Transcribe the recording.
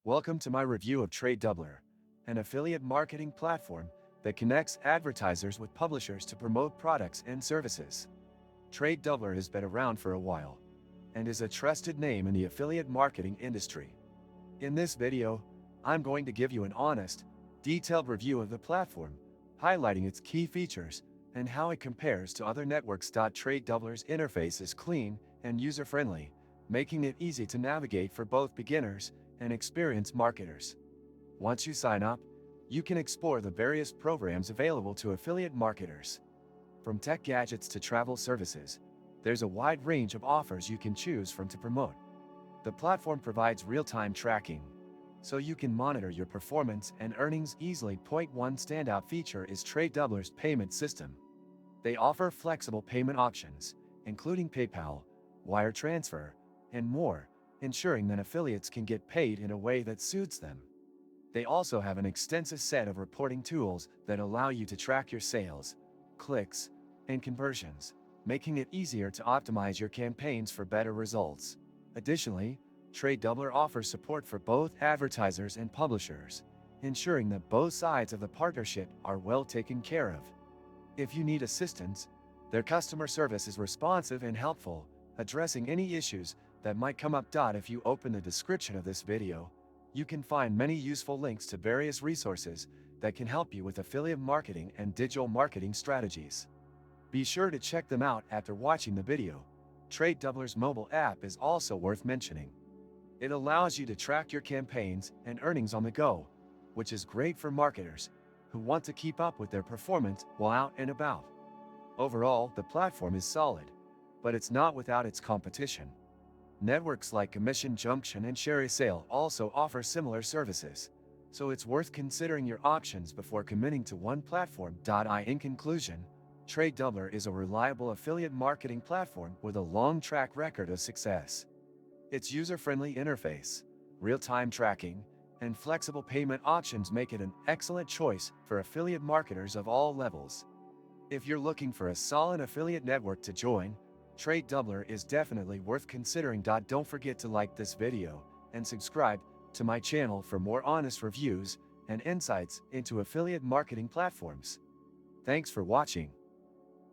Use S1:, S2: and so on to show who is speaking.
S1: Welcome to my review of TradeDoubler, an affiliate marketing platform that connects advertisers with publishers to promote products and services. TradeDoubler has been around for a while and is a trusted name in the affiliate marketing industry. In this video, I'm going to give you an honest, detailed review of the platform, highlighting its key features and how it compares to other networks. TradeDoubler's interface is clean and user-friendly, making it easy to navigate for both beginners and experienced marketers. Once you sign up, you can explore the various programs available to affiliate marketers. From tech gadgets to travel services, there's a wide range of offers you can choose from to promote. The platform provides real-time tracking, so you can monitor your performance and earnings easily. One standout feature is TradeDoubler's payment system. They offer flexible payment options, including PayPal, wire transfer, and more, ensuring that affiliates can get paid in a way that suits them. They also have an extensive set of reporting tools that allow you to track your sales, clicks, and conversions, making it easier to optimize your campaigns for better results. Additionally, TradeDoubler offers support for both advertisers and publishers, ensuring that both sides of the partnership are well taken care of. If you need assistance, their customer service is responsive and helpful, addressing any issues that might come up. If you open the description of this video, you can find many useful links to various resources that can help you with affiliate marketing and digital marketing strategies. Be sure to check them out after watching the video. TradeDoubler's mobile app is also worth mentioning. It allows you to track your campaigns and earnings on the go, which is great for marketers who want to keep up with their performance while out and about. Overall, the platform is solid, but it's not without its competition. Networks like Commission Junction and ShareASale also offer similar services, so it's worth considering your options before committing to one platform. In conclusion, TradeDoubler is a reliable affiliate marketing platform with a long track record of success. Its user-friendly interface, real-time tracking, and flexible payment options make it an excellent choice for affiliate marketers of all levels. If you're looking for a solid affiliate network to join, TradeDoubler is definitely worth considering. Don't forget to like this video and subscribe to my channel for more honest reviews and insights into affiliate marketing platforms. Thanks for watching.